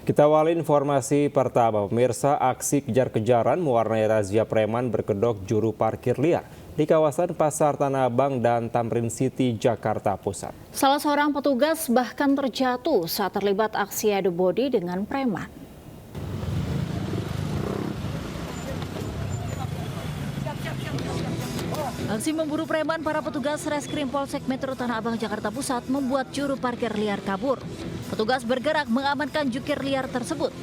Kita awali informasi pertama, pemirsa. Aksi kejar-kejaran mewarnai razia preman berkedok juru parkir liar di kawasan Pasar Tanah Abang dan Tamrin City, Jakarta Pusat. Salah seorang petugas bahkan terjatuh saat terlibat aksi adu bodi dengan preman. Aksi memburu preman para petugas Reskrim Polsek Metro Tanah Abang, Jakarta Pusat membuat juru parkir liar kabur. Petugas bergerak mengamankan jukir liar tersebut.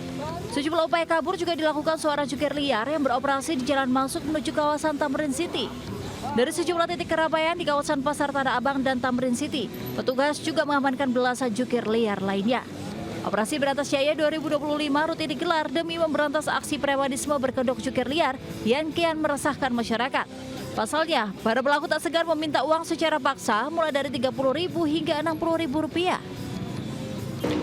Sejumlah upaya kabur juga dilakukan seorang jukir liar yang beroperasi di jalan masuk menuju kawasan Tamrin City. Dari sejumlah titik keramaian di kawasan Pasar Tanah Abang dan Tamrin City, petugas juga mengamankan belasan jukir liar lainnya. Operasi Berantas Jaya 2025 rutin digelar demi memberantas aksi premanisme berkedok jukir liar yang kian meresahkan masyarakat. Pasalnya, para pelaku tak segan meminta uang secara paksa mulai dari Rp30.000 hingga Rp60.000.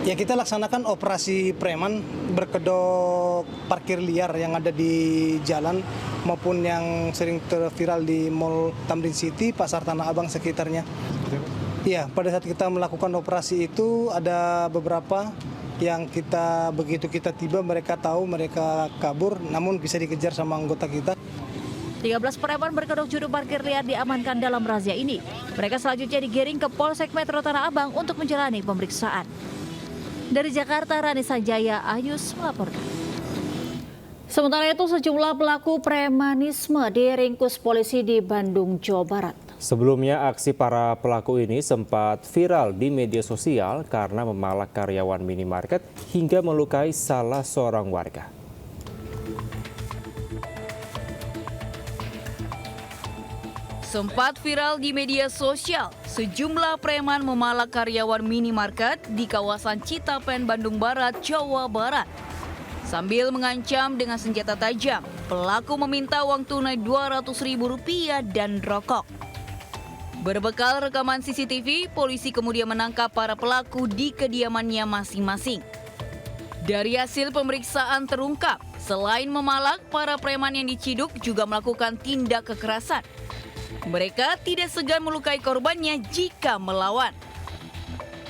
Ya, kita laksanakan operasi preman berkedok parkir liar yang ada di jalan maupun yang sering terviral di Mall Tamrin City, Pasar Tanah Abang sekitarnya. Ya, pada saat kita melakukan operasi itu ada beberapa yang begitu kita tiba mereka tahu mereka kabur, namun bisa dikejar sama anggota kita. 13 preman berkedok juru parkir liar diamankan dalam razia ini. Mereka selanjutnya digiring ke Polsek Metro Tanah Abang untuk menjalani pemeriksaan. Dari Jakarta, Rani Sanjaya, Ayus melaporkan. Sementara itu, sejumlah pelaku premanisme diringkus polisi di Bandung, Jawa Barat. Sebelumnya, aksi para pelaku ini sempat viral di media sosial karena memalak karyawan minimarket hingga melukai salah seorang warga. Sempat viral di media sosial, sejumlah preman memalak karyawan minimarket di kawasan Citapen, Bandung Barat, Jawa Barat. Sambil mengancam dengan senjata tajam, pelaku meminta uang tunai Rp200.000 dan rokok. Berbekal rekaman CCTV, polisi kemudian menangkap para pelaku di kediamannya masing-masing. Dari hasil pemeriksaan terungkap, selain memalak, para preman yang diciduk juga melakukan tindak kekerasan. Mereka tidak segan melukai korbannya jika melawan.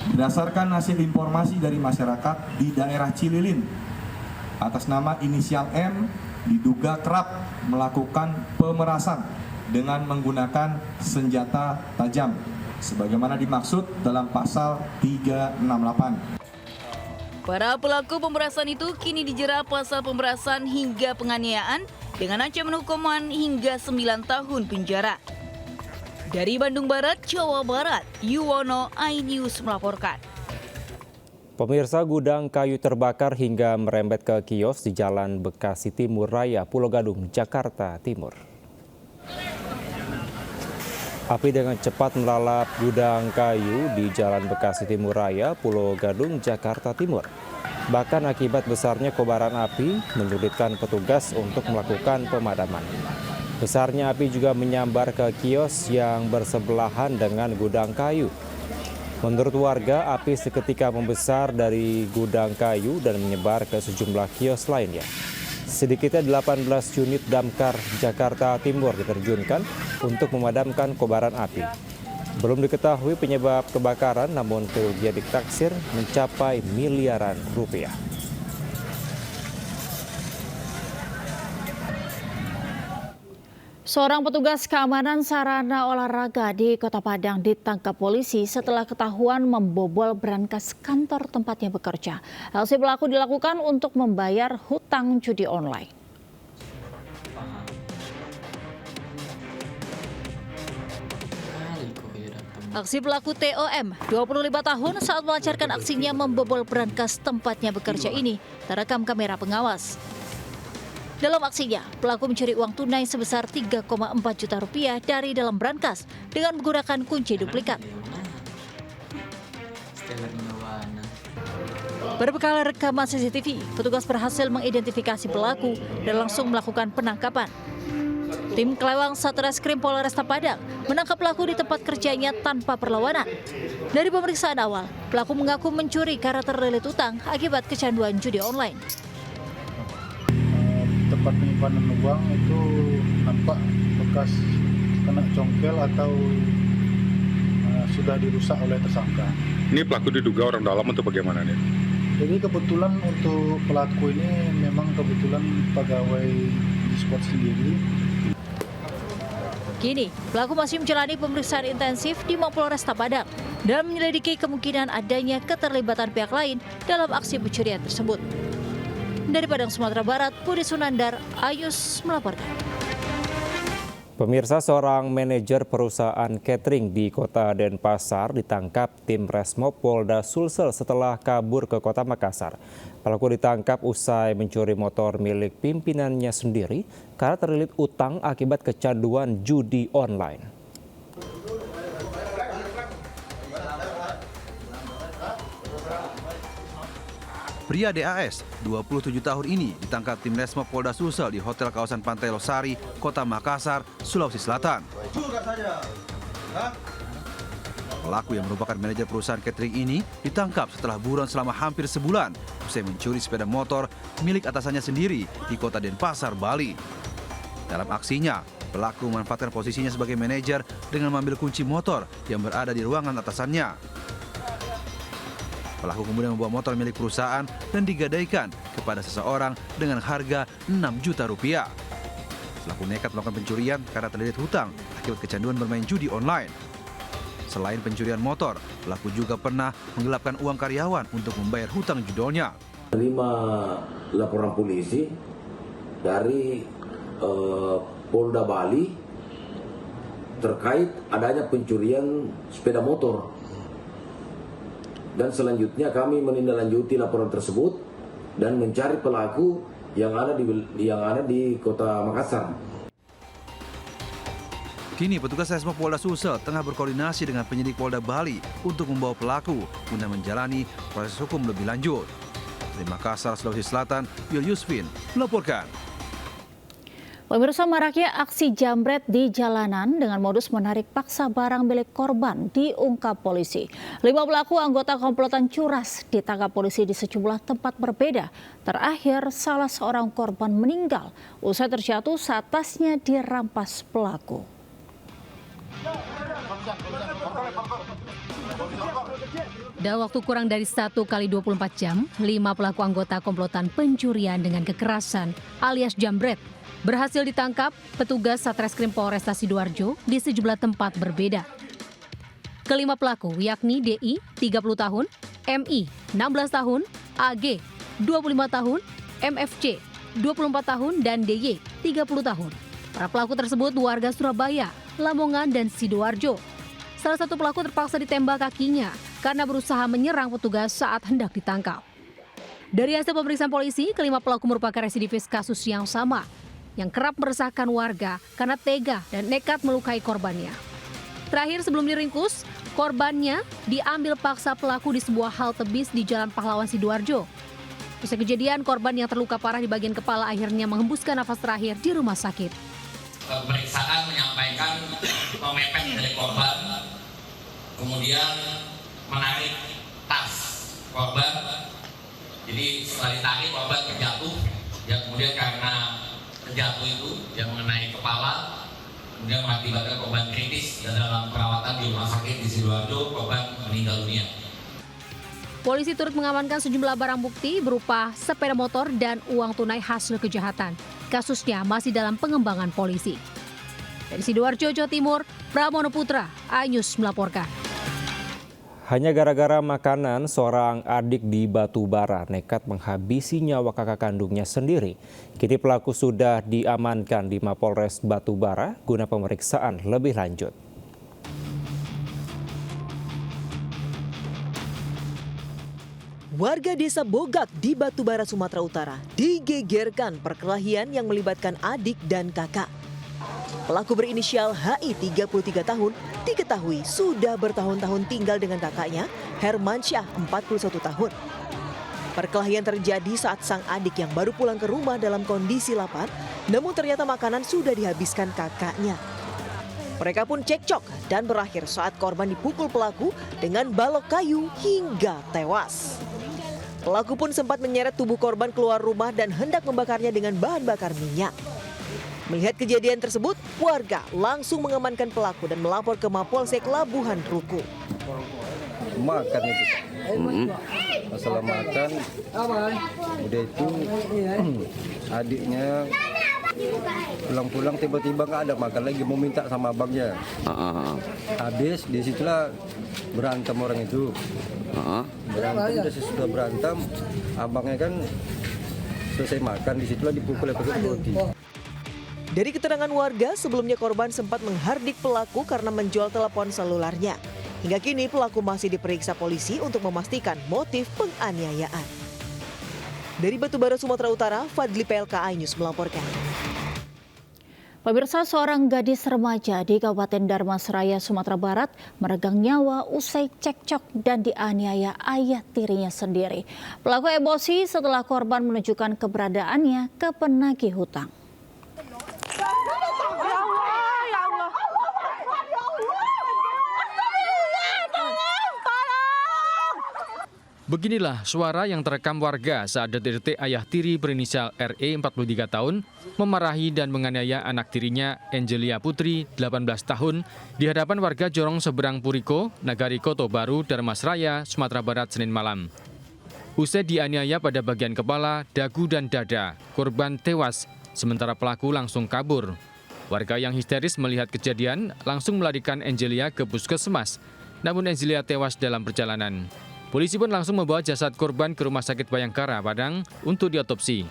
Berdasarkan hasil informasi dari masyarakat di daerah Cililin, atas nama inisial M diduga kerap melakukan pemerasan dengan menggunakan senjata tajam, sebagaimana dimaksud dalam pasal 368. Para pelaku pemerasan itu kini dijerat pasal pemerasan hingga penganiayaan dengan ancaman hukuman hingga 9 tahun penjara. Dari Bandung Barat, Jawa Barat, Yuwono, iNews melaporkan. Pemirsa, gudang kayu terbakar hingga merembet ke kios di Jalan Bekasi Timur Raya, Pulau Gadung, Jakarta Timur. Api dengan cepat melalap gudang kayu di Jalan Bekasi Timur Raya, Pulau Gadung, Jakarta Timur. Bahkan akibat besarnya kobaran api menyulitkan petugas untuk melakukan pemadaman. Besarnya api juga menyambar ke kios yang bersebelahan dengan gudang kayu. Menurut warga, api seketika membesar dari gudang kayu dan menyebar ke sejumlah kios lainnya. Sedikitnya 18 unit damkar Jakarta Timur diterjunkan untuk memadamkan kobaran api. Belum diketahui penyebab kebakaran, namun kerugian ditaksir mencapai miliaran rupiah. Seorang petugas keamanan sarana olahraga di Kota Padang ditangkap polisi setelah ketahuan membobol brankas kantor tempatnya bekerja. Aksi pelaku dilakukan untuk membayar hutang judi online. Aksi pelaku TOM, 25 tahun, saat melancarkan aksinya membobol brankas tempatnya bekerja ini terekam kamera pengawas. Dalam aksinya, pelaku mencuri uang tunai sebesar Rp3,4 juta dari dalam brankas dengan menggunakan kunci duplikat. Berbekal rekaman CCTV, petugas berhasil mengidentifikasi pelaku dan langsung melakukan penangkapan. Tim Kelewang Satreskrim Polresta Padang menangkap pelaku di tempat kerjanya tanpa perlawanan. Dari pemeriksaan awal, pelaku mengaku mencuri karena terlilit utang akibat kecanduan judi online. Tempat penyimpanan uang itu nampak bekas kena congkel atau sudah dirusak oleh tersangka. Ini pelaku diduga orang dalam atau bagaimana nih? Jadi kebetulan untuk pelaku ini memang kebetulan pegawai di spot sendiri. Kini, pelaku masih menjalani pemeriksaan intensif di Mapolresta Padang dan menyelidiki kemungkinan adanya keterlibatan pihak lain dalam aksi pencurian tersebut. Dari Padang, Sumatera Barat, Budi Sunandar, Ayus melaporkan. Pemirsa, seorang manajer perusahaan catering di Kota Denpasar ditangkap tim Resmob Polda Sulsel setelah kabur ke Kota Makassar. Pelaku ditangkap usai mencuri motor milik pimpinannya sendiri karena terlilit utang akibat kecanduan judi online. Pria DAS, 27 tahun ini ditangkap tim Resmob Polda Sulsel di hotel kawasan Pantai Losari, Kota Makassar, Sulawesi Selatan. Pelaku yang merupakan manajer perusahaan catering ini ditangkap setelah buron selama hampir sebulan usai mencuri sepeda motor milik atasannya sendiri di Kota Denpasar, Bali. Dalam aksinya, pelaku memanfaatkan posisinya sebagai manajer dengan mengambil kunci motor yang berada di ruangan atasannya. Pelaku kemudian membawa motor milik perusahaan dan digadaikan kepada seseorang dengan harga 6 juta rupiah. Pelaku nekat melakukan pencurian karena terlilit hutang akibat kecanduan bermain judi online. Selain pencurian motor, pelaku juga pernah menggelapkan uang karyawan untuk membayar hutang judolnya. Menerima laporan polisi dari Polda Bali terkait adanya pencurian sepeda motor. Dan selanjutnya kami menindaklanjuti laporan tersebut dan mencari pelaku yang ada di Kota Makassar. Kini petugas Resmob Polda Sulsel tengah berkoordinasi dengan penyidik Polda Bali untuk membawa pelaku guna menjalani proses hukum lebih lanjut. Dari Makassar, Sulawesi Selatan, Yul Yusfin melaporkan. Pemirsa, maraknya aksi jambret di jalanan dengan modus menarik paksa barang milik korban diungkap polisi. 5 pelaku anggota komplotan curas ditangkap polisi di sejumlah tempat berbeda. Terakhir, salah seorang korban meninggal usai terjatuh saat tasnya dirampas pelaku. Dalam waktu kurang dari 1 kali 24 jam, 5 pelaku anggota komplotan pencurian dengan kekerasan alias jambret berhasil ditangkap petugas Satreskrim Polresta Sidoarjo di sejumlah tempat berbeda. Kelima pelaku yakni DI 30 tahun, MI 16 tahun, AG 25 tahun, MFC 24 tahun, dan DY 30 tahun. Para pelaku tersebut warga Surabaya, Lamongan, dan Sidoarjo. Salah satu pelaku terpaksa ditembak kakinya karena berusaha menyerang petugas saat hendak ditangkap. Dari hasil pemeriksaan polisi, kelima pelaku merupakan residivis kasus yang sama, yang kerap meresahkan warga karena tega dan nekat melukai korbannya. Terakhir, sebelum diringkus, korbannya diambil paksa pelaku di sebuah halte bis di Jalan Pahlawan Sidoarjo. Usai kejadian, korban yang terluka parah di bagian kepala akhirnya menghembuskan nafas terakhir di rumah sakit. Pemeriksaan menyampaikan memepet dari korban, kemudian menarik tas korban. Jadi setelah ditarik, korban terjatuh, ya kemudian karena terjatuh itu yang mengenai kepala, kemudian mengakibatkan korban kritis dan dalam perawatan di rumah sakit di Sidoarjo, korban meninggal dunia. Polisi turut mengamankan sejumlah barang bukti berupa sepeda motor dan uang tunai hasil kejahatan. Kasusnya masih dalam pengembangan polisi. Dari Sidoarjo, Jawa Timur, Pramono Putra, Anyus melaporkan. Hanya gara-gara makanan, seorang adik di Batubara nekat menghabisi nyawa kakak kandungnya sendiri. Kini pelaku sudah diamankan di Mapolres Batubara guna pemeriksaan lebih lanjut. Warga desa Bogak di Batubara, Sumatera Utara digegerkan perkelahian yang melibatkan adik dan kakak. Pelaku berinisial HI 33 tahun diketahui sudah bertahun-tahun tinggal dengan kakaknya Hermansyah 41 tahun. Perkelahian terjadi saat sang adik yang baru pulang ke rumah dalam kondisi lapar, namun ternyata makanan sudah dihabiskan kakaknya. Mereka pun cekcok dan berakhir saat korban dipukul pelaku dengan balok kayu hingga tewas. Pelaku pun sempat menyeret tubuh korban keluar rumah dan hendak membakarnya dengan bahan bakar minyak. Melihat kejadian tersebut, warga langsung mengamankan pelaku dan melapor ke Mapolsek Labuhan Ruku. makan itu. Masalah makan, udah itu adiknya pulang-pulang tiba-tiba nggak ada makan lagi, mau minta sama abangnya. Habis disitulah berantem orang itu. Berantem, sudah berantem, abangnya kan selesai makan, disitulah dipukul pakai roti. Dari keterangan warga, sebelumnya korban sempat menghardik pelaku karena menjual telepon selularnya. Hingga kini pelaku masih diperiksa polisi untuk memastikan motif penganiayaan. Dari Batubara, Sumatera Utara, Fadli PLKI News melaporkan. Pemirsa, seorang gadis remaja di Kabupaten Dharmasraya, Sumatera Barat meregang nyawa usai cekcok dan dianiaya ayah tirinya sendiri. Pelaku emosi setelah korban menunjukkan keberadaannya ke penagih hutang. Beginilah suara yang terekam warga saat detik-detik ayah tiri berinisial RE 43 tahun memarahi dan menganiaya anak tirinya Angelia Putri 18 tahun di hadapan warga Jorong Seberang Puriko, Nagari Koto Baru, Dharmasraya, Sumatera Barat Senin malam. Usai dianiaya pada bagian kepala, dagu dan dada, korban tewas sementara pelaku langsung kabur. Warga yang histeris melihat kejadian langsung melarikan Angelia ke puskesmas, namun Angelia tewas dalam perjalanan. Polisi pun langsung membawa jasad korban ke Rumah Sakit Bayangkara, Padang untuk diotopsi.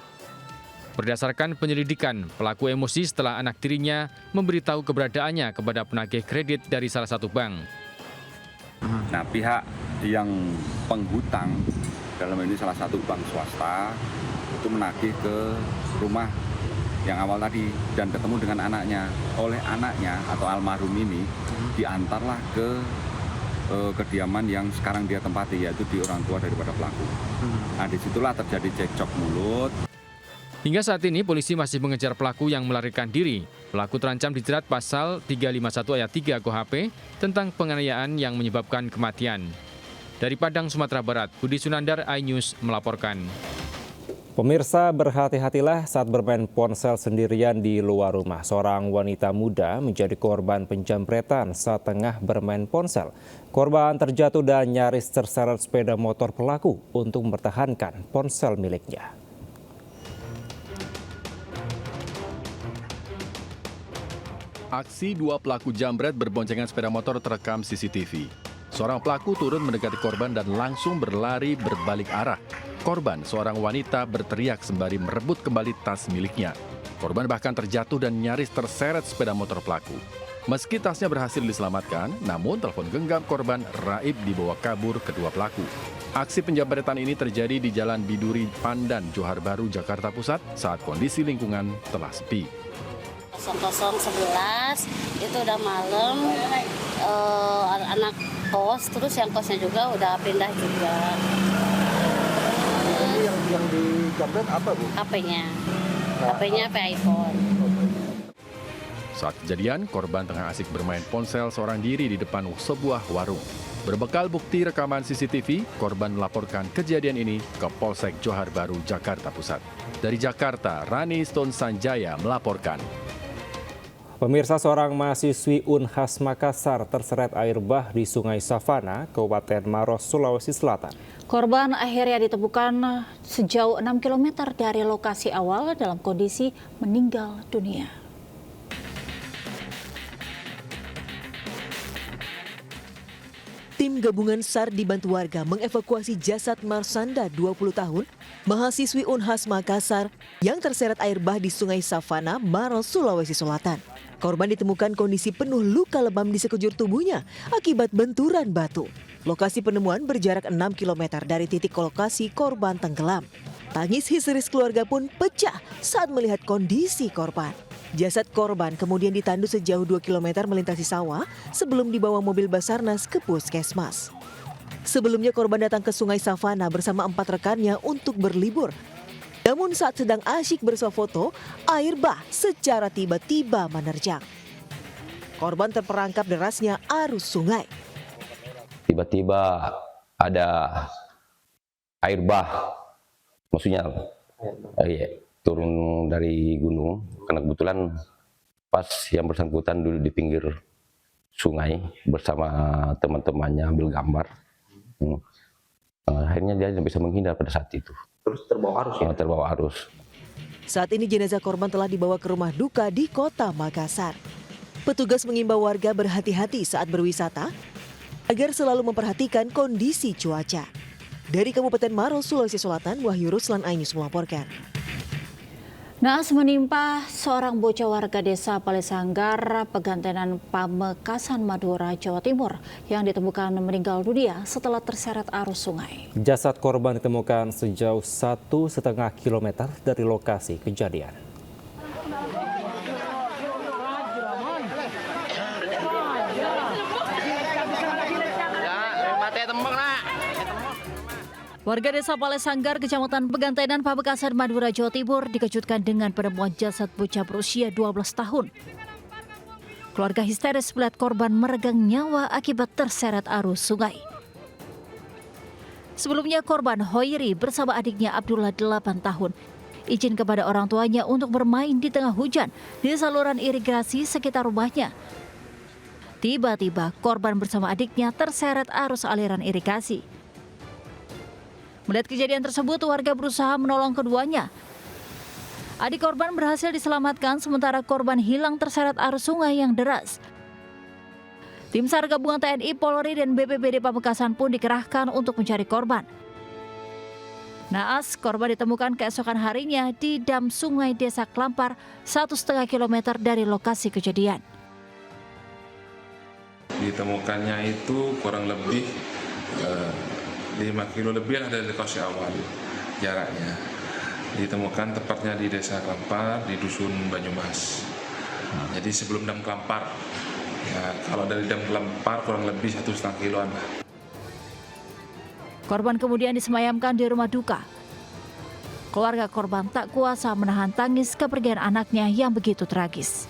Berdasarkan penyelidikan, pelaku emosi setelah anak tirinya memberitahu keberadaannya kepada penagih kredit dari salah satu bank. Nah, pihak yang penghutang, dalam ini salah satu bank swasta, itu menagih ke rumah yang awal tadi dan ketemu dengan anaknya. Oleh anaknya atau almarhum ini diantarlah ke kediaman yang sekarang dia tempati, yaitu di orang tua daripada pelaku. Nah, disitulah terjadi cekcok mulut. Hingga saat ini polisi masih mengejar pelaku yang melarikan diri. Pelaku terancam dijerat pasal 351 ayat 3 KUHP tentang penganiayaan yang menyebabkan kematian. Dari Padang, Sumatera Barat, Budi Sunandar, iNews melaporkan. Pemirsa, berhati-hatilah saat bermain ponsel sendirian di luar rumah. Seorang wanita muda menjadi korban penjamretan saat tengah bermain ponsel. Korban terjatuh dan nyaris terseret sepeda motor pelaku untuk mempertahankan ponsel miliknya. Aksi dua pelaku jambret berboncengan sepeda motor terekam CCTV. Seorang pelaku turun mendekati korban dan langsung berlari berbalik arah. Korban, seorang wanita, berteriak sembari merebut kembali tas miliknya. Korban bahkan terjatuh dan nyaris terseret sepeda motor pelaku. Meski tasnya berhasil diselamatkan, namun telepon genggam korban raib dibawa kabur kedua pelaku. Aksi penjamretan ini terjadi di Jalan Biduri, Pandan, Johar Baru, Jakarta Pusat saat kondisi lingkungan telah sepi. 0011 itu udah malam, anak kos, terus yang kosnya juga udah pindah juga. Yang dijamret apa, Bu? HP-nya. HP-nya HP iPhone. Saat kejadian, korban tengah asik bermain ponsel seorang diri di depan sebuah warung. Berbekal bukti rekaman CCTV, korban melaporkan kejadian ini ke Polsek Johar Baru, Jakarta Pusat. Dari Jakarta, Rani Stone Sanjaya melaporkan. Pemirsa, seorang mahasiswi Unhas Makassar terseret air bah di Sungai Savana, Kabupaten Maros, Sulawesi Selatan. Korban akhirnya ditemukan sejauh 6 km dari lokasi awal dalam kondisi meninggal dunia. Tim gabungan SAR dibantu warga mengevakuasi jasad Marsanda 20 tahun, mahasiswi Unhas Makassar yang terseret air bah di Sungai Savana, Maros, Sulawesi Selatan. Korban ditemukan kondisi penuh luka lebam di sekujur tubuhnya akibat benturan batu. Lokasi penemuan berjarak 6 km dari titik lokasi korban tenggelam. Tangis histeris keluarga pun pecah saat melihat kondisi korban. Jasad korban kemudian ditandu sejauh 2 km melintasi sawah sebelum dibawa mobil Basarnas ke puskesmas. Sebelumnya korban datang ke Sungai Savana bersama 4 rekannya untuk berlibur. Namun saat sedang asyik bersuah foto, air bah secara tiba-tiba menerjang. Korban terperangkap derasnya arus sungai. Tiba-tiba ada air bah, maksudnya turun dari gunung, karena kebetulan pas yang bersangkutan duduk di pinggir sungai bersama teman-temannya ambil gambar. Akhirnya dia bisa menghindar pada saat itu. Terus terbawa arus ya? Terbawa arus. Saat ini jenazah korban telah dibawa ke rumah duka di Kota Makassar. Petugas mengimbau warga berhati-hati saat berwisata agar selalu memperhatikan kondisi cuaca. Dari Kabupaten Maros, Sulawesi Selatan, Wahyu Ruslan Ainus melaporkan. Naas menimpa seorang bocah warga desa Palesanggar, Pegantenan Pamekasan, Madura, Jawa Timur yang ditemukan meninggal dunia setelah terseret arus sungai. Jasad korban ditemukan sejauh 1,5 km dari lokasi kejadian. Warga desa Palesanggar, Kecamatan Pegantenan, Pamekasan, Madura, Jawa Timur dikejutkan dengan penemuan jasad bocah berusia 12 tahun. Keluarga histeris melihat korban meregang nyawa akibat terseret arus sungai. Sebelumnya korban Hoiri bersama adiknya Abdullah 8 tahun izin kepada orang tuanya untuk bermain di tengah hujan di saluran irigasi sekitar rumahnya. Tiba-tiba korban bersama adiknya terseret arus aliran irigasi. Melihat kejadian tersebut, warga berusaha menolong keduanya. Adik korban berhasil diselamatkan, sementara korban hilang terseret arus sungai yang deras. Tim SAR gabungan TNI, Polri, dan BPBD Pamekasan pun dikerahkan untuk mencari korban. Naas, korban ditemukan keesokan harinya di dam sungai Desa Klampar, 1,5 km dari lokasi kejadian. Ditemukannya itu kurang lebih 5 kilo lebih lah dari lokasi awal jaraknya. Ditemukan tepatnya di Desa Klampar, di Dusun Banyumas. Jadi sebelum dam Klampar. Ya, kalau dari dam Klampar kurang lebih 1,5 kiloan lah. Korban kemudian disemayamkan di rumah duka. Keluarga korban tak kuasa menahan tangis kepergian anaknya yang begitu tragis.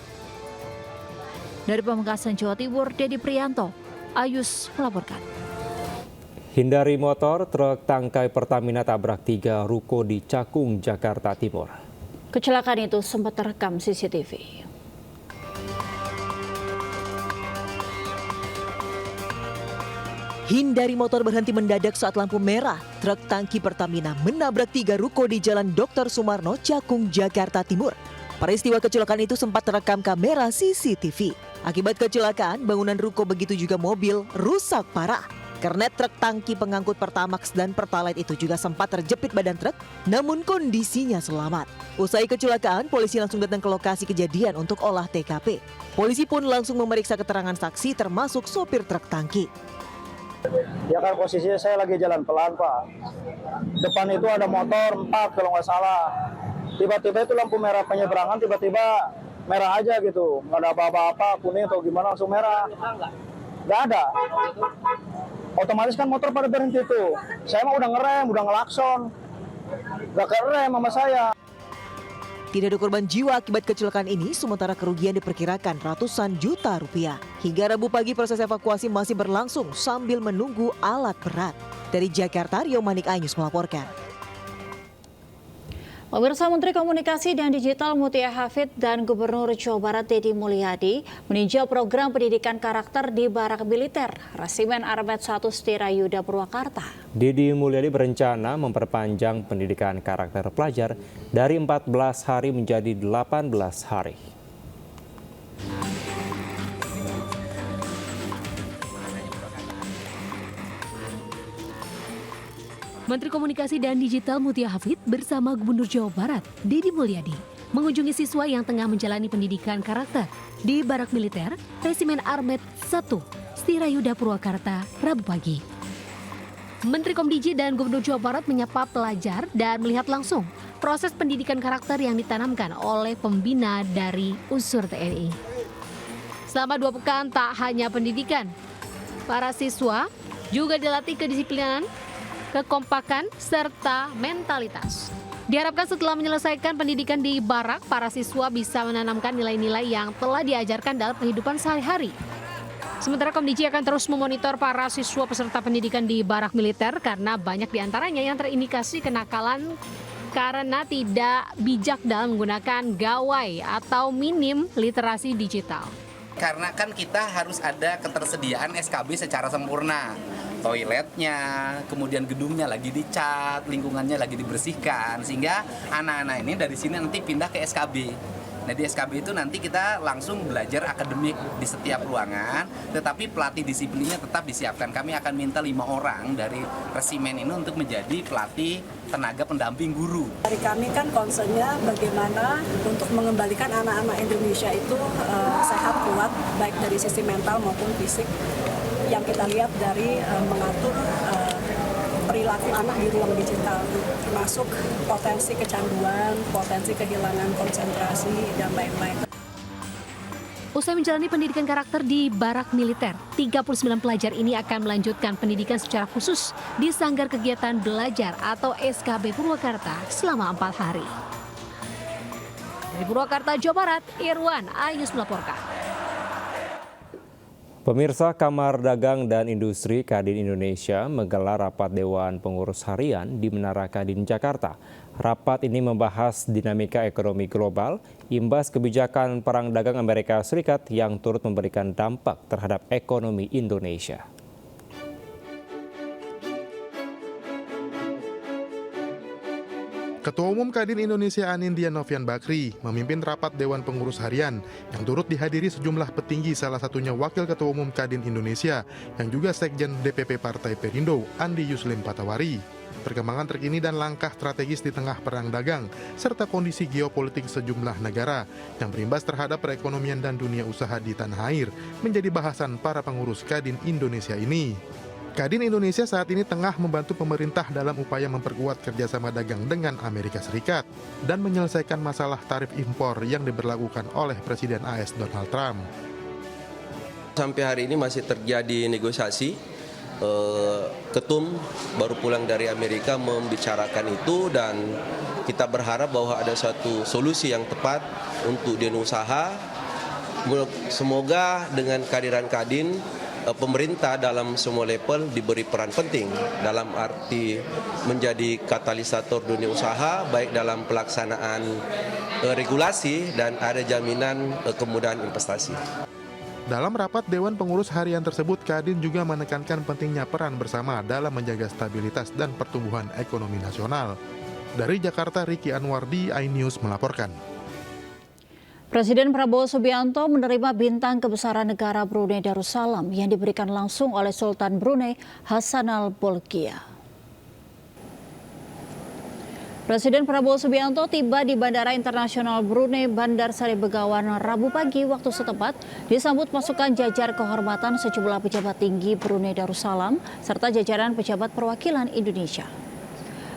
Dari Pamekasan, Jawa Timur, Dedi Prianto, Ayus melaporkan. Hindari motor, truk tangkai Pertamina tabrak 3 ruko di Cakung, Jakarta Timur. Kecelakaan itu sempat terekam CCTV. Hindari motor berhenti mendadak saat lampu merah. Truk tangki Pertamina menabrak 3 ruko di Jalan Dr. Sumarno, Cakung, Jakarta Timur. Peristiwa kecelakaan itu sempat terekam kamera CCTV. Akibat kecelakaan, bangunan ruko begitu juga mobil rusak parah. Kernet truk tangki pengangkut Pertamax dan Pertalite itu juga sempat terjepit badan truk, namun kondisinya selamat. Usai kecelakaan, polisi langsung datang ke lokasi kejadian untuk olah TKP. Polisi pun langsung memeriksa keterangan saksi termasuk sopir truk tangki. Ya kan posisinya saya lagi jalan pelan Pak. Depan itu ada motor 4 kalau nggak salah. Tiba-tiba itu lampu merah penyeberangan tiba-tiba merah aja gitu. Nggak ada apa-apa, kuning atau gimana langsung merah. Nggak ada. Otomatis kan motor pada berhenti tuh. Saya mah udah ngerem, udah ngelakson. Nggak kerem sama saya. Tidak ada korban jiwa akibat kecelakaan ini, sementara kerugian diperkirakan ratusan juta rupiah. Hingga Rabu pagi proses evakuasi masih berlangsung sambil menunggu alat berat. Dari Jakarta, Rio Manik Ainus melaporkan. Pemirsa, Menteri Komunikasi dan Digital Mutia Hafid dan Gubernur Jawa Barat Deddy Mulyadi meninjau program pendidikan karakter di Barak Militer Resimen Armet 1 Setirayuda Purwakarta. Deddy Mulyadi berencana memperpanjang pendidikan karakter pelajar dari 14 hari menjadi 18 hari. Menteri Komunikasi dan Digital Mutia Hafid bersama Gubernur Jawa Barat Deddy Mulyadi mengunjungi siswa yang tengah menjalani pendidikan karakter di Barak Militer Resimen Armet 1 Setirayuda Purwakarta Rabu pagi. Menteri Komdiji dan Gubernur Jawa Barat menyapa pelajar dan melihat langsung proses pendidikan karakter yang ditanamkan oleh pembina dari unsur TNI. Selama 2 pekan tak hanya pendidikan, para siswa juga dilatih kedisiplinan, kekompakan, serta mentalitas. Diharapkan setelah menyelesaikan pendidikan di Barak, para siswa bisa menanamkan nilai-nilai yang telah diajarkan dalam kehidupan sehari-hari. Sementara Komdiji akan terus memonitor para siswa peserta pendidikan di Barak Militer karena banyak diantaranya yang terindikasi kenakalan karena tidak bijak dalam menggunakan gawai atau minim literasi digital. Karena kan kita harus ada ketersediaan SKB secara sempurna. toiletnya, kemudian gedungnya lagi dicat, lingkungannya lagi dibersihkan, sehingga anak-anak ini dari sini nanti pindah ke SKB. Nah di SKB itu nanti kita langsung belajar akademik di setiap ruangan, tetapi pelatih disiplinnya tetap disiapkan. Kami akan minta 5 orang dari resimen ini untuk menjadi pelatih tenaga pendamping guru. Dari kami kan concernnya bagaimana untuk mengembalikan anak-anak Indonesia itu sehat, kuat, baik dari sisi mental maupun fisik. Yang kita lihat dari mengatur perilaku anak di ruang digital, termasuk potensi kecanduan, potensi kehilangan konsentrasi, dan lain-lain. Usai menjalani pendidikan karakter di barak militer, 39 pelajar ini akan melanjutkan pendidikan secara khusus di Sanggar Kegiatan Belajar atau SKB Purwakarta selama 4 hari. Dari Purwakarta, Jawa Barat, Irwan Ayus melaporkan. Pemirsa, Kamar Dagang dan Industri Kadin Indonesia menggelar rapat Dewan Pengurus Harian di Menara Kadin, Jakarta. Rapat ini membahas dinamika ekonomi global, imbas kebijakan Perang Dagang Amerika Serikat yang turut memberikan dampak terhadap ekonomi Indonesia. Ketua Umum Kadin Indonesia Anindya Novian Bakri memimpin rapat Dewan Pengurus Harian yang turut dihadiri sejumlah petinggi, salah satunya Wakil Ketua Umum Kadin Indonesia yang juga Sekjen DPP Partai Perindo Andi Yuslim Patawari. Perkembangan terkini dan langkah strategis di tengah perang dagang serta kondisi geopolitik sejumlah negara yang berimbas terhadap perekonomian dan dunia usaha di tanah air menjadi bahasan para pengurus Kadin Indonesia ini. Kadin Indonesia saat ini tengah membantu pemerintah dalam upaya memperkuat kerjasama dagang dengan Amerika Serikat dan menyelesaikan masalah tarif impor yang diberlakukan oleh Presiden AS Donald Trump. Sampai hari ini masih terjadi negosiasi. Ketum baru pulang dari Amerika membicarakan itu dan kita berharap bahwa ada suatu solusi yang tepat untuk dunia usaha. Semoga dengan kehadiran Kadin, pemerintah dalam semua level diberi peran penting dalam arti menjadi katalisator dunia usaha, baik dalam pelaksanaan regulasi dan ada jaminan kemudahan investasi. Dalam rapat Dewan Pengurus Harian tersebut, Kadin juga menekankan pentingnya peran bersama dalam menjaga stabilitas dan pertumbuhan ekonomi nasional. Dari Jakarta, Riki Anwardi, iNews melaporkan. Presiden Prabowo Subianto menerima bintang kebesaran negara Brunei Darussalam yang diberikan langsung oleh Sultan Brunei Hassanal Bolkiah. Presiden Prabowo Subianto tiba di Bandara Internasional Brunei Bandar Sari Begawan Rabu pagi waktu setempat, disambut pasukan jajar kehormatan sejumlah pejabat tinggi Brunei Darussalam serta jajaran pejabat perwakilan Indonesia.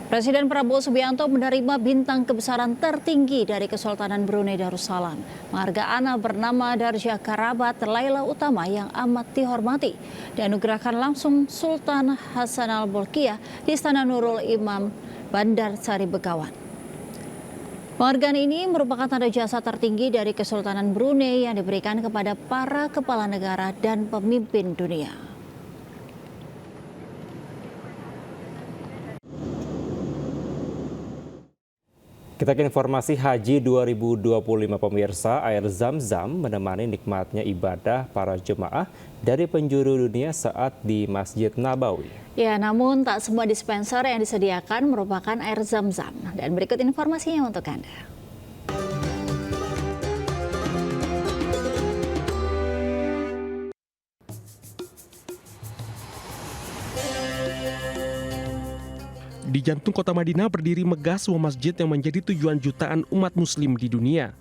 Presiden Prabowo Subianto menerima bintang kebesaran tertinggi dari Kesultanan Brunei Darussalam, penghargaan bernama Darjah Karabat Laila Utama yang amat dihormati, dianugerahkan langsung Sultan Hassanal Bolkiah di Istana Nurul Imam Bandar Sari Begawan. Penghargaan ini merupakan tanda jasa tertinggi dari Kesultanan Brunei yang diberikan kepada para kepala negara dan pemimpin dunia. Kita ke informasi Haji 2025 pemirsa. Air Zam-Zam menemani nikmatnya ibadah para jemaah dari penjuru dunia saat di Masjid Nabawi. Ya, namun tak semua dispenser yang disediakan merupakan air Zam-Zam. Dan berikut informasinya untuk Anda. Di jantung kota Madinah berdiri megah sebuah masjid yang menjadi tujuan jutaan umat muslim di dunia.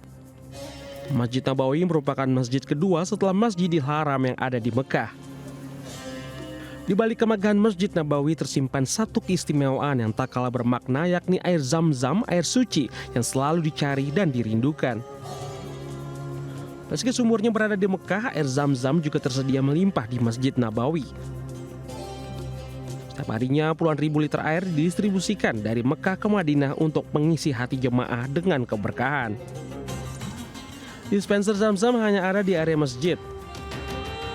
Masjid Nabawi merupakan masjid kedua setelah Masjidil Haram yang ada di Mekah. Di balik kemegahan Masjid Nabawi tersimpan satu keistimewaan yang tak kalah bermakna, yakni air Zam-Zam, air suci yang selalu dicari dan dirindukan. Meski sumurnya berada di Mekah, air Zam-Zam juga tersedia melimpah di Masjid Nabawi. Setiap harinya puluhan ribu liter air didistribusikan dari Mekah ke Madinah untuk mengisi hati jemaah dengan keberkahan. Dispenser Zam-Zam hanya ada di area masjid.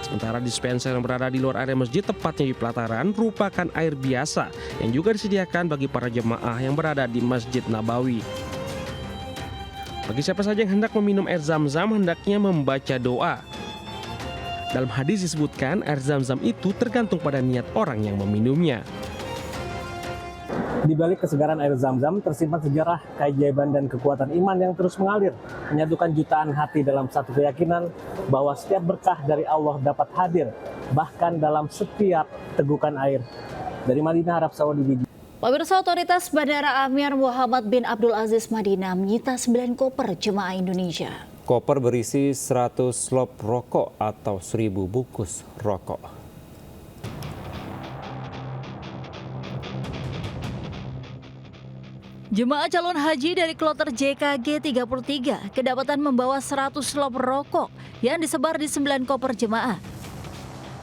Sementara dispenser yang berada di luar area masjid, tepatnya di pelataran, merupakan air biasa yang juga disediakan bagi para jemaah yang berada di Masjid Nabawi. Bagi siapa saja yang hendak meminum air Zam-Zam, hendaknya membaca doa. Dalam hadis disebutkan air zam-zam itu tergantung pada niat orang yang meminumnya. Di balik kesegaran air zam-zam tersimpan sejarah, keajaiban, dan kekuatan iman yang terus mengalir, menyatukan jutaan hati dalam satu keyakinan bahwa setiap berkah dari Allah dapat hadir, bahkan dalam setiap tegukan air. Dari Madinah, Arab Saudi. Pemirsa, otoritas Bandara Amir Muhammad bin Abdul Aziz Madinah menyita 9 koper jemaah Indonesia. Koper berisi 100 slop rokok atau 1.000 bungkus rokok. Jemaah calon haji dari kloter JKG 33 kedapatan membawa 100 slop rokok yang disebar di 9 koper jemaah.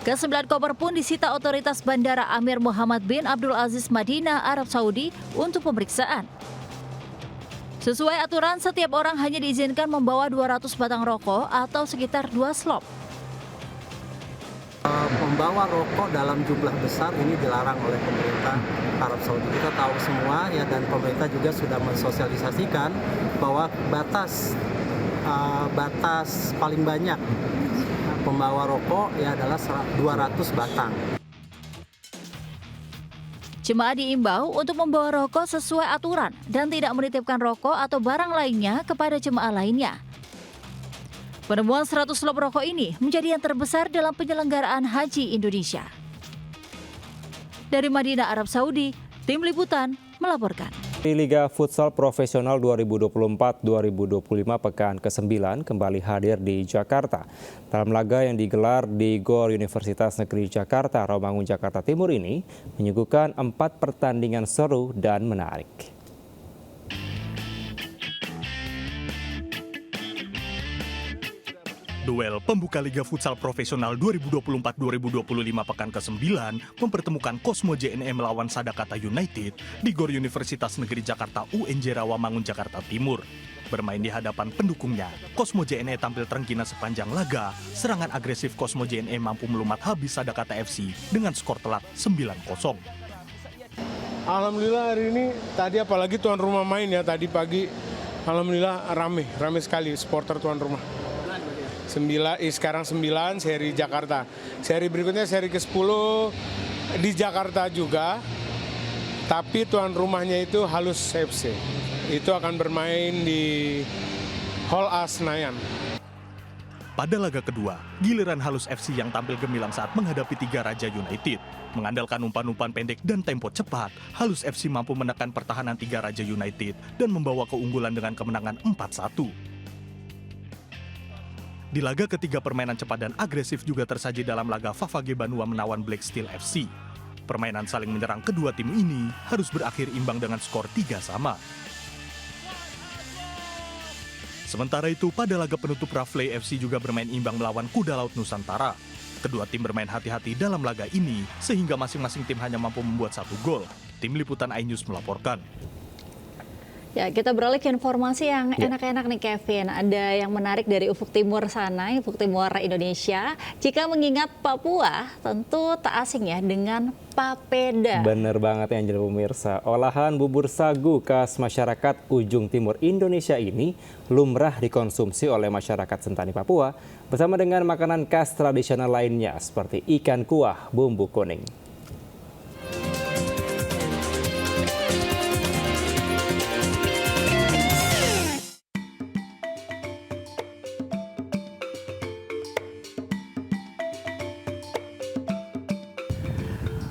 Ke-9 koper pun disita otoritas Bandara Amir Muhammad bin Abdul Aziz Madinah, Arab Saudi untuk pemeriksaan. Sesuai aturan, setiap orang hanya diizinkan membawa 200 batang rokok atau sekitar 2 slop. Membawa rokok dalam jumlah besar ini dilarang oleh pemerintah Arab Saudi. Kita tahu semua ya, dan pemerintah juga sudah mensosialisasikan bahwa batas paling banyak pembawa rokok ya adalah 200 batang. Jemaah diimbau untuk membawa rokok sesuai aturan dan tidak menitipkan rokok atau barang lainnya kepada jemaah lainnya. Penemuan 100 slop rokok ini menjadi yang terbesar dalam penyelenggaraan haji Indonesia. Dari Madinah, Arab Saudi, Tim Liputan melaporkan. Liga Futsal Profesional 2024-2025 pekan ke-9 kembali hadir di Jakarta. Dalam laga yang digelar di GOR Universitas Negeri Jakarta, Rawamangun, Jakarta Timur ini menyuguhkan 4 pertandingan seru dan menarik. Duel pembuka Liga Futsal Profesional 2024-2025 pekan ke-9 mempertemukan Cosmo JNE melawan Sadakata United di GOR Universitas Negeri Jakarta UNJ Rawamangun, Jakarta Timur. Bermain di hadapan pendukungnya, Cosmo JNE tampil terengginas sepanjang laga. Serangan agresif Cosmo JNE mampu melumat habis Sadakata FC dengan skor telak 9-0. Alhamdulillah hari ini, tadi apalagi tuan rumah main ya, tadi pagi alhamdulillah rame sekali supporter tuan rumah. Sekarang 9 seri Jakarta. Seri berikutnya seri ke-10 di Jakarta juga. Tapi tuan rumahnya itu Halus FC. Itu akan bermain di Hall A Senayan. Pada laga kedua, giliran Halus FC yang tampil gemilang saat menghadapi Tiga Raja United. Mengandalkan umpan-umpan pendek dan tempo cepat, Halus FC mampu menekan pertahanan Tiga Raja United dan membawa keunggulan dengan kemenangan 4-1. Di laga ketiga, permainan cepat dan agresif juga tersaji dalam laga Favage Banua menawan Black Steel FC. Permainan saling menyerang kedua tim ini harus berakhir imbang dengan skor 3-3. Sementara itu, pada laga penutup Rafley FC juga bermain imbang melawan Kuda Laut Nusantara. Kedua tim bermain hati-hati dalam laga ini, sehingga masing-masing tim hanya mampu membuat 1 gol. Tim Liputan iNews melaporkan. Ya, kita beralih ke informasi yang enak-enak nih Kevin. Ada yang menarik dari ufuk timur sana, ufuk timur Indonesia. Jika mengingat Papua, tentu tak asing ya dengan papeda. Bener banget ya Angel pemirsa. Olahan bubur sagu khas masyarakat ujung timur Indonesia ini lumrah dikonsumsi oleh masyarakat Sentani Papua bersama dengan makanan khas tradisional lainnya seperti ikan kuah bumbu kuning.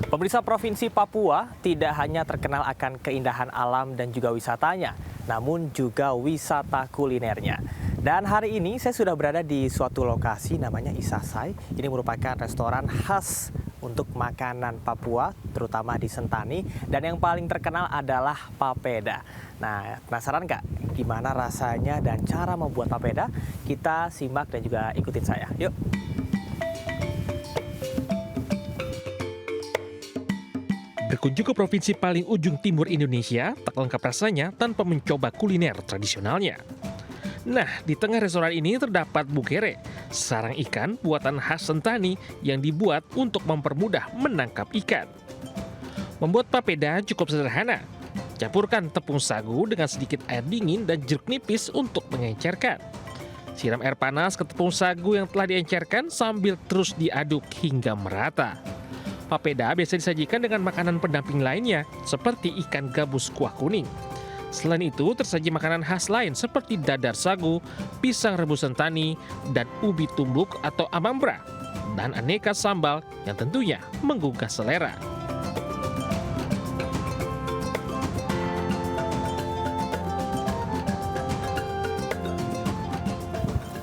Pemirsa, Provinsi Papua tidak hanya terkenal akan keindahan alam dan juga wisatanya, namun juga wisata kulinernya. Dan hari ini saya sudah berada di suatu lokasi namanya Isasai. Ini merupakan restoran khas untuk makanan Papua, terutama di Sentani. Dan yang paling terkenal adalah papeda. Nah, penasaran nggak gimana rasanya dan cara membuat papeda? Kita simak dan juga ikutin saya. Yuk! Berkunjung ke provinsi paling ujung timur Indonesia, tak lengkap rasanya tanpa mencoba kuliner tradisionalnya. Nah, di tengah restoran ini terdapat bukere, sarang ikan buatan khas Sentani yang dibuat untuk mempermudah menangkap ikan. Membuat papeda cukup sederhana. Campurkan tepung sagu dengan sedikit air dingin dan jeruk nipis untuk mengencerkan. Siram air panas ke tepung sagu yang telah diencerkan sambil terus diaduk hingga merata. Papeda biasa disajikan dengan makanan pendamping lainnya seperti ikan gabus kuah kuning. Selain itu, tersaji makanan khas lain seperti dadar sagu, pisang rebusan tani, dan ubi tumbuk atau amambra, dan aneka sambal yang tentunya menggugah selera.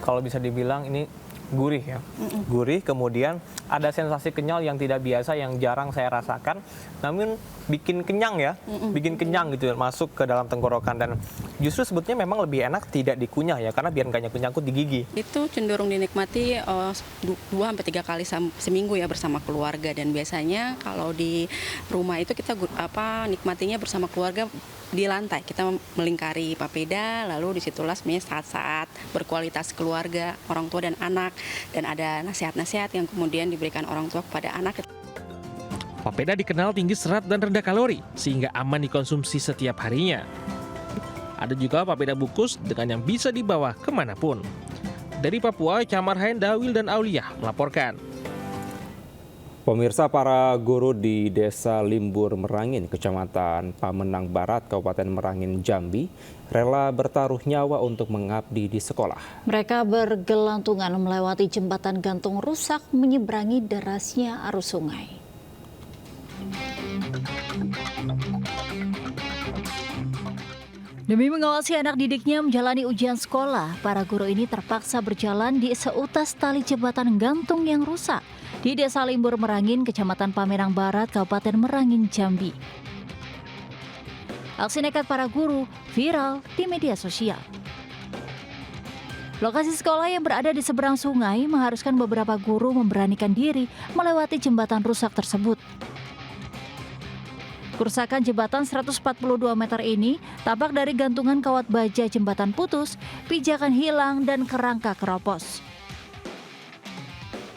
Kalau bisa dibilang ini gurih ya, gurih, kemudian ada sensasi kenyal yang tidak biasa, yang jarang saya rasakan, namun bikin kenyang ya, bikin kenyang gitu, masuk ke dalam tenggorokan, dan justru sebetulnya memang lebih enak tidak dikunyah ya, karena biar nggak nyangkut-nyangkut di gigi. Itu cenderung dinikmati 2-3 kali seminggu ya bersama keluarga, dan biasanya kalau di rumah itu kita nikmatinya bersama keluarga di lantai. Kita melingkari papeda, lalu disitulah sebenarnya saat-saat berkualitas keluarga, orang tua dan anak, dan ada nasihat-nasihat yang kemudian diberikan orang tua kepada anak. Papeda dikenal tinggi serat dan rendah kalori, sehingga aman dikonsumsi setiap harinya. Ada juga papeda bungkus dengan yang bisa dibawa kemanapun. Dari Papua, Camar Haenda, Wil dan Aulia melaporkan. Pemirsa, para guru di Desa Limbur Merangin, Kecamatan Pamenang Barat, Kabupaten Merangin, Jambi, rela bertaruh nyawa untuk mengabdi di sekolah. Mereka bergelantungan melewati jembatan gantung rusak menyeberangi derasnya arus sungai. Demi mengawasi anak didiknya menjalani ujian sekolah, para guru ini terpaksa berjalan di seutas tali jembatan gantung yang rusak di Desa Limbur Merangin, Kecamatan Pamenang Barat, Kabupaten Merangin, Jambi. Aksi nekat para guru viral di media sosial. Lokasi sekolah yang berada di seberang sungai mengharuskan beberapa guru memberanikan diri melewati jembatan rusak tersebut. Kerusakan jembatan 142 meter ini tampak dari gantungan kawat baja jembatan putus, pijakan hilang, dan kerangka keropos.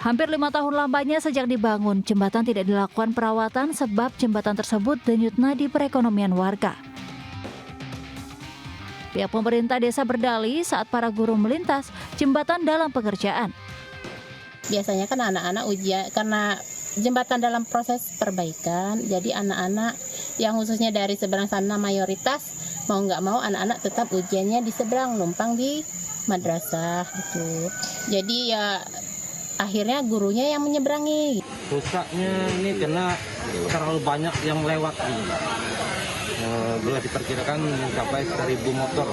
Hampir 5 tahun lamanya sejak dibangun, jembatan tidak dilakukan perawatan sebab jembatan tersebut denyut nadi perekonomian warga. Pihak pemerintah desa berdalih saat para guru melintas, jembatan dalam pengerjaan. Biasanya kan anak-anak ujian karena jembatan dalam proses perbaikan, jadi anak-anak yang khususnya dari seberang sana mayoritas mau nggak mau anak-anak tetap ujiannya di seberang, numpang di madrasah gitu. Jadi ya akhirnya gurunya yang menyeberangi. Rusaknya ini karena terlalu banyak yang lewat. Boleh diperkirakan mencapai 1.000 motor.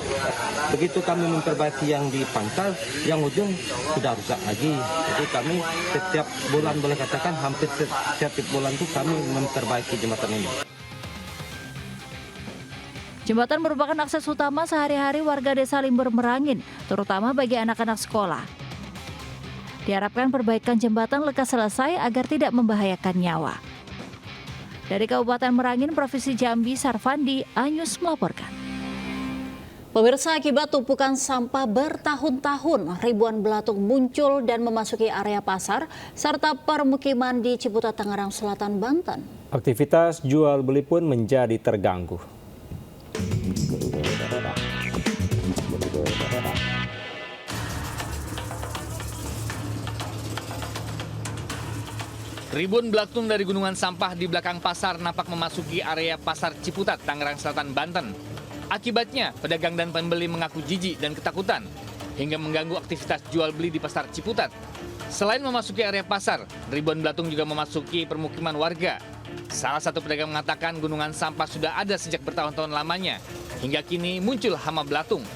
Begitu kami memperbaiki yang di pangkal, yang ujung sudah rusak lagi. Jadi kami setiap bulan, boleh katakan hampir setiap bulan itu kami memperbaiki jembatan ini. Jembatan merupakan akses utama sehari-hari warga Desa Limbur Merangin, terutama bagi anak-anak sekolah. Diharapkan perbaikan jembatan lekas selesai agar tidak membahayakan nyawa. Dari Kabupaten Merangin, Provinsi Jambi, Sarfandi, Anyus melaporkan. Pemirsa, akibat tumpukan sampah bertahun-tahun, ribuan belatung muncul dan memasuki area pasar serta permukiman di Ciputat, Tangerang Selatan, Banten. Aktivitas jual beli pun menjadi terganggu. Ribuan belatung dari gunungan sampah di belakang pasar nampak memasuki area pasar Ciputat, Tangerang Selatan, Banten. Akibatnya, pedagang dan pembeli mengaku jijik dan ketakutan hingga mengganggu aktivitas jual beli di pasar Ciputat. Selain memasuki area pasar, ribuan belatung juga memasuki permukiman warga. Salah satu pedagang mengatakan gunungan sampah sudah ada sejak bertahun-tahun lamanya. Hingga kini muncul hama belatung.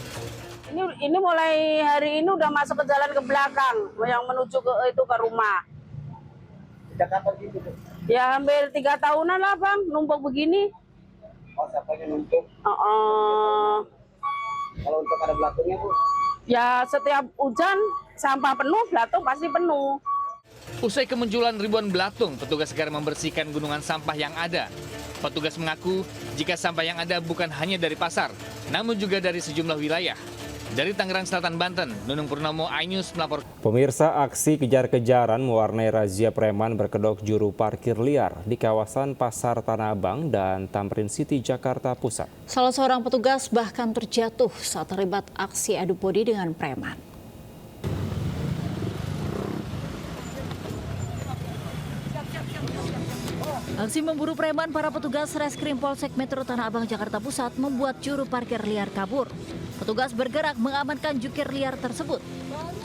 Ini mulai hari ini udah masuk ke jalan ke belakang yang menuju ke rumah. Ya hampir 3 tahunan lah Bang, numpuk begini. Oh, siapanya numpuk? Kalau untuk ada belatungnya Bu? Ya setiap hujan sampah penuh, belatung pasti penuh. Usai kemunculan ribuan belatung, petugas segera membersihkan gunungan sampah yang ada. Petugas mengaku jika sampah yang ada bukan hanya dari pasar, namun juga dari sejumlah wilayah. Dari Tangerang Selatan, Banten, Nunung Purnomo, iNews melapor. Pemirsa, aksi kejar-kejaran mewarnai razia preman berkedok juru parkir liar di kawasan Pasar Tanah Abang dan Tamrin City, Jakarta Pusat. Salah seorang petugas bahkan terjatuh saat terlibat aksi adu bodi dengan preman. Aksi memburu preman para petugas Reskrim Polsek Metro Tanah Abang, Jakarta Pusat membuat juru parkir liar kabur. Petugas bergerak mengamankan jukir liar tersebut.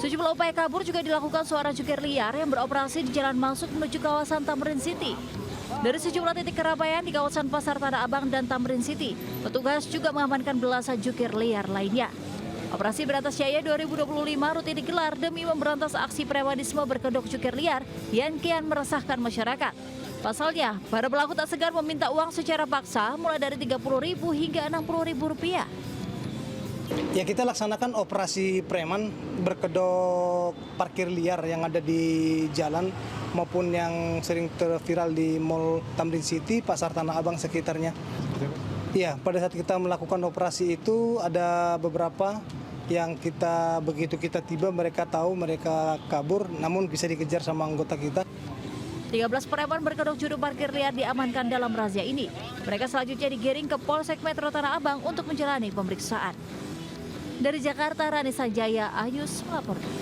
Sejumlah upaya kabur juga dilakukan seorang jukir liar yang beroperasi di jalan masuk menuju kawasan Tamrin City. Dari sejumlah titik keramaian di kawasan Pasar Tanah Abang dan Tamrin City, petugas juga mengamankan belasan jukir liar lainnya. Operasi Berantas Jaya 2025 rutin digelar demi memberantas aksi premanisme berkedok jukir liar yang kian meresahkan masyarakat. Pasalnya, para pelaku tak segan meminta uang secara paksa mulai dari Rp30.000 hingga Rp60.000. Ya, kita laksanakan operasi preman berkedok parkir liar yang ada di jalan maupun yang sering terviral di Mall Tamrin City, Pasar Tanah Abang sekitarnya. Ya, pada saat kita melakukan operasi itu ada beberapa yang begitu kita tiba mereka tahu mereka kabur, namun bisa dikejar sama anggota kita. 13 preman berkedok juru parkir liar diamankan dalam razia ini. Mereka selanjutnya digiring ke Polsek Metro Tanah Abang untuk menjalani pemeriksaan. Dari Jakarta, Rani Sanjaya, Ayus melaporkan.